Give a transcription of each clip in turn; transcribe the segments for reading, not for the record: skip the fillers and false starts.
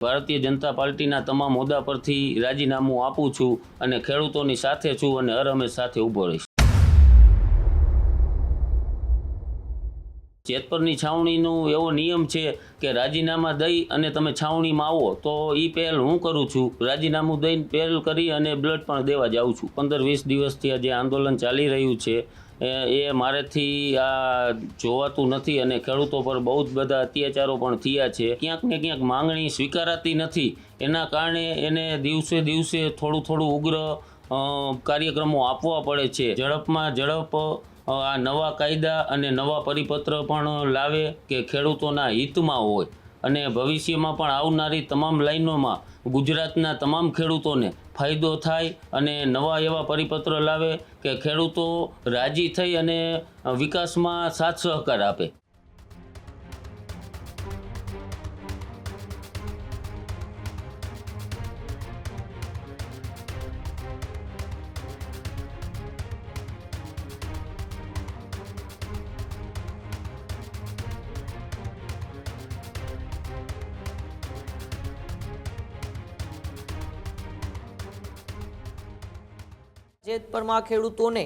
ભારતીય જનતા પાર્ટીના તમામ હોદ્દા પરથી રાજીનામું આપું છું અને ખેડૂતોની સાથે છું અને હર હંમેશ સાથે ઊભો રહીશ। જેતપરની છાવણીનો એવો નિયમ છે કે રાજીનામા દઈ અને તમે છાવણીમાં આવો તો એ પહેલ હું કરું છું। રાજીનામું દઈને પહેલ કરી અને બ્લડ પણ દેવા જાઉં છું। 15-20 દિવસથી આ જે આંદોલન ચાલી રહ્યું છે એ મારેથી આ જોવાતું નથી અને ખેડૂતો પર બહુ જ બધા અત્યાચારો પણ થયા છે। ક્યાંક ને ક્યાંક માંગણી સ્વીકારાતી નથી, એના કારણે એને દિવસે દિવસે થોડું ઉગ્ર કાર્યક્રમો આપવા પડે છે। ઝડપમાં ઝડપ આ નવા કાયદા અને નવા પરિપત્ર પણ લાવે કે ખેડૂતોના હિતમાં હોય અને ભવિષ્યમાં પણ આવનારી તમામ લાઈનોમાં ગુજરાતના તમામ ખેડૂતોને ફાયદો થાય અને નવા એવા પરિપત્ર લાવે કે ખેડૂતો રાજી થઈ અને વિકાસમાં સાથ સહકાર આપે। જેતપરમાં ખેડૂતોને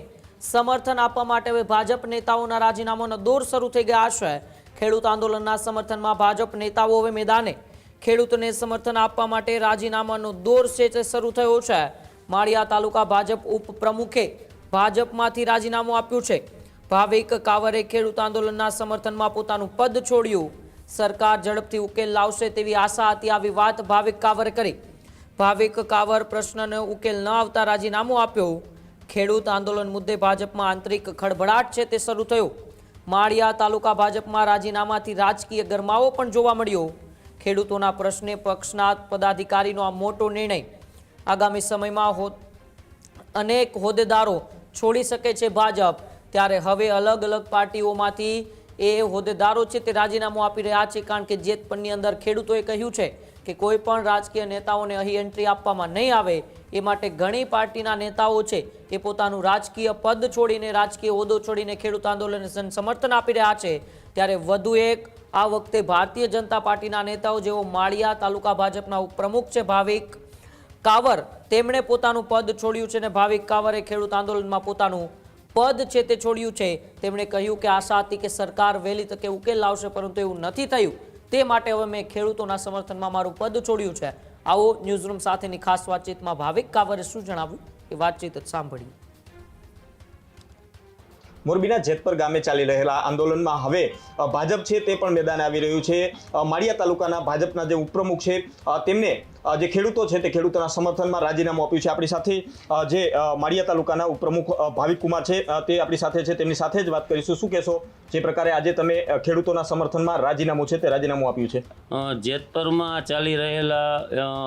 સમર્થન આપવા માટે હવે ભાજપ નેતાઓના રાજીનામાનો દોર શરૂ થઈ ગયા છે। ખેડૂત આંદોલનના સમર્થનમાં ભાજપ નેતાઓ હવે મેદાને। ખેડૂતોને સમર્થન આપવા માટે રાજીનામાનો દોર છે તે શરૂ થયો છે। માળિયા તાલુકા ભાજપ ઉપપ્રમુખે ભાજપમાંથી રાજીનામું આપ્યું છે। ભાવિક કાવરે ખેડૂત આંદોલનના સમર્થનમાં પોતાનું પદ છોડ્યું। સરકાર ઝડપથી ઉકેલ લાવશે તેવી આશા હતી, આવી વાત ભાવિક કાવરે કરી। ભાવિક કાવર પ્રશ્નનો ઉકેલ ન આવતા રાજીનામું આપ્યું। ખેડૂત આંદોલન મુદ્દે ભાજપમાં આંતરિક ખળભળાટ છે તે શરૂ થયો। માળિયા તાલુકા ભાજપમાં રાજીનામાથી રાજકીય ગરમાવો પણ જોવા મળ્યો। ખેડૂતોના પ્રશ્ને પક્ષના પદાધિકારીનો આ મોટો નિર્ણય। આગામી સમયમાં અનેક હોદ્દેદારો છોડી શકે છે ભાજપ, ત્યારે હવે અલગ અલગ પાર્ટીઓમાંથી એ હોદ્દેદારો છે તે રાજીનામું આપી રહ્યા છે, કારણ કે જેતપરની અંદર ખેડૂતોએ કહ્યું છે કે કોઈ પણ રાજકીય નેતાઓને અહીં એન્ટ્રી આપવામાં નહીં આવે। એ માટે ઘણી પાર્ટીના નેતાઓ છે એ પોતાનું રાજકીય પદ છોડીને, રાજકીય હોદ્દો છોડીને ખેડૂત આંદોલનને સમર્થન આપી રહ્યા છે। ત્યારે વધુ એક આ વખતે ભારતીય જનતા પાર્ટીના નેતાઓ જેઓ માળિયા તાલુકા ભાજપના ઉપપ્રમુખ છે ભાવિક કાવર, તેમણે પોતાનું પદ છોડ્યું છે અને ભાવિક કાવરે ખેડૂત આંદોલનમાં પોતાનું પદ છે તે છોડ્યું છે। તેમણે કહ્યું કે આશા હતી કે સરકાર વહેલી તકે ઉકેલ લાવશે, પરંતુ એવું નથી થયું, તે માટે હવે મેં ખેડૂતોના સમર્થનમાં મારું પદ છોડ્યું છે। આવો ન્યૂઝરૂમ સાથેની ખાસ વાતચીતમાં ભાવિક કાવરે શું જણાવ્યું એ વાતચીત સાંભળીએ। મોરબીના જેતપર ગામે ચાલી રહેલા આંદોલનમાં હવે ભાજપ છે તે પણ મેદાને આવી રહ્યું છે। માળિયા તાલુકાના ભાજપના જે ઉપપ્રમુખ છે તેમને જે ખેડૂતો છે તે ખેડૂતોના સમર્થનમાં રાજીનામું આપ્યું છે। આપણી સાથે જે માળિયા તાલુકાના ઉપપ્રમુખ ભાવિક કુમાર છે તે આપણી સાથે છે, તેમની સાથે જ વાત કરીશું। શું કહેશો, જે પ્રકારે આજે તમે ખેડૂતોના સમર્થનમાં રાજીનામું છે તે રાજીનામું આપ્યું છે? જેતપરમાં ચાલી રહેલા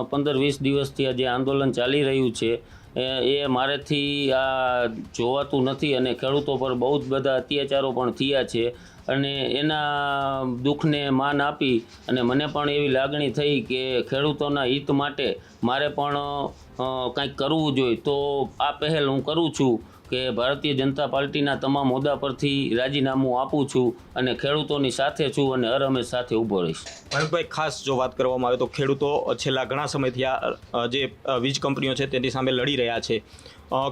15-20 દિવસથી જે આંદોલન ચાલી રહ્યું છે એ મારેથી આ જોવાતું નથી અને ખેડૂતો પર બહુ જ બધા અત્યાચારો પણ થયા છે અને એના દુઃખને માન આપી અને મને પણ એવી લાગણી થઈ કે ખેડૂતોના હિત માટે મારે પણ કંઈક કરવું જોઈએ, તો આ પહેલ હું કરું છું કે ભારતીય જનતા પાર્ટીના તમામ હોદ્દા પરથી રાજીનામું આપું છું અને ખેડૂતોની સાથે છું અને હર હંમેશ સાથે ઊભો રહીશ। ભાઈ, ખાસ જો વાત કરવામાં આવે તો ખેડૂતો છેલ્લા ઘણા સમયથી આ જે વીજ કંપનીઓ છે તેની સામે લડી રહ્યા છે।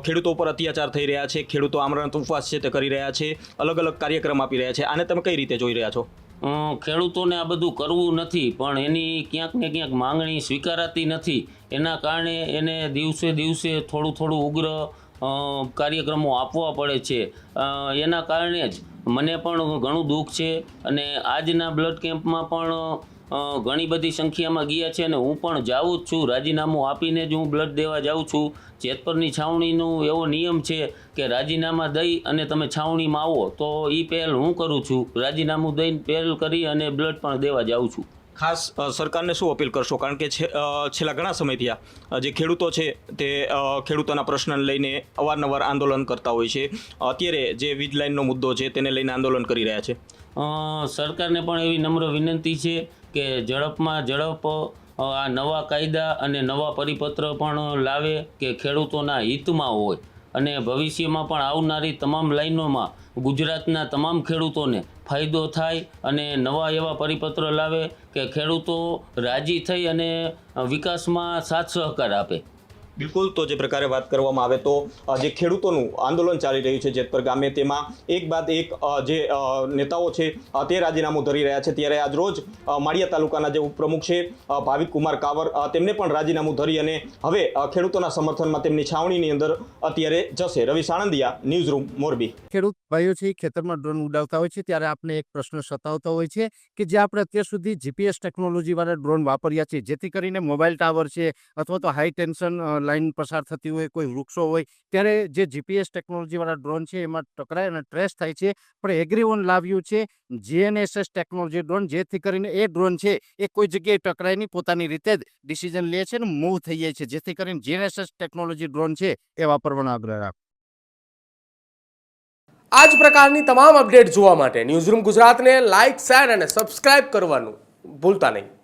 ખેડૂતો ઉપર અત્યાચાર થઈ રહ્યા છે, ખેડૂતો આમરણ ઉપવાસ છે તે કરી રહ્યા છે, અલગ અલગ કાર્યક્રમ આપી રહ્યા છે। આને તમે કઈ રીતે જોઈ રહ્યા છો? ખેડૂતોને આ બધું કરવું નથી, પણ એની ક્યાંક ને ક્યાંક માંગણી સ્વીકારાતી નથી, એના કારણે એને દિવસે દિવસે થોડું ઉગ્ર કાર્યક્રમો આપવા પડે છે। એના કારણે જ મને પણ ઘણું દુઃખ છે અને આજના બ્લડ કેમ્પમાં પણ ઘણી બધી સંખ્યામાં ગયા છે અને હું પણ જાઉં જ છું। રાજીનામું આપીને જ હું બ્લડ દેવા જાઉં છું। જેતપરની છાવણીનો એવો નિયમ છે કે રાજીનામા દઈ અને તમે છાવણીમાં આવો તો એ પહેલ હું કરું છું। રાજીનામું દઈને પહેલ કરી અને બ્લડ પણ દેવા જાઉં છું। ખાસ સરકારને શું અપીલ કરશો, કારણ કે છેલ્લા ઘણા સમયથી આ જે ખેડૂતો છે તે ખેડૂતોના પ્રશ્નને લઈને અવારનવાર આંદોલન કરતા હોય છે, અત્યારે જે વીજ લાઇનનો મુદ્દો છે તેને લઈને આંદોલન કરી રહ્યા છે? સરકારને પણ એવી નમ્ર વિનંતી છે કે ઝડપમાં ઝડપ આ નવા કાયદા અને નવા પરિપત્ર પણ લાવે કે ખેડૂતોના હિતમાં હોય અને ભવિષ્યમાં પણ આવનારી તમામ લાઈનોમાં ગુજરાતના તમામ ખેડૂતોને ફાયદો થાય અને નવા એવા પરિપત્ર લાવે કે ખેડૂતો રાજી થઈ અને વિકાસમાં સાથ સહકાર આપે. બિલકુલ. તો જે પ્રકારે વાત કરવામાં આવે તો જે ખેડૂતોનું આંદોલન ચાલી રહ્યું છે જેતપર ગામે, તેમાં એક બાદ એક જે નેતાઓ છે તે રાજીનામું ધરી રહ્યા છે. ત્યારે આજ રોજ માળિયા તાલુકાના જે ઉપપ્રમુખ છે ભાવિક કુમાર કાવર, તેમને પણ રાજીનામું ધરી અને હવે ખેડૂતોના સમર્થનમાં તેમની છાવણીની અંદર અત્યારે જશે. રવિ સાણંદિયા, ન્યૂઝ રૂમ, મોરબી. ખેડૂત ભાઈઓ છે ખેતરમાં ડ્રોન ઉડાવતા હોય છે ત્યારે આપણે એક પ્રશ્ન સતાવતો હોય છે કે જે આપણે અત્યાર સુધી જીપીએસ ટેકનોલોજી વાળા ડ્રોન વાપર્યા છે, જેથી કરીને મોબાઈલ ટાવર છે અથવા તો હાઈ ટેન્શન લાઈન પસાર થતી હોય, કોઈ વૃક્ષો હોય, ત્યારે જે જીપીએસ ટેકનોલોજી વાળા ડ્રોન છે એમાં ટકરાય અને ટ્રેસ થાય છે. પણ એગ્રીવન લાવ્યું છે જીએનએસએસ ટેકનોલોજી ડ્રોન, જેથી કરીને એ ડ્રોન છે એ કોઈ જગ્યાએ ટકરાય નહીં, પોતાની રીતે જ ડિસિઝન લે છે અને મૂવ થઈ જાય છે, જેથી કરીને જીએનએસએસ ટેકનોલોજી ડ્રોન છે એ વાપરવાનો આગ્રહ રાખો. આ જ પ્રકારની તમામ અપડેટ જોવા માટે ન્યૂઝરૂમ ગુજરાતને લાઇક, શેર અને સબસ્ક્રાઇબ કરવાનું ભૂલતા નહીં.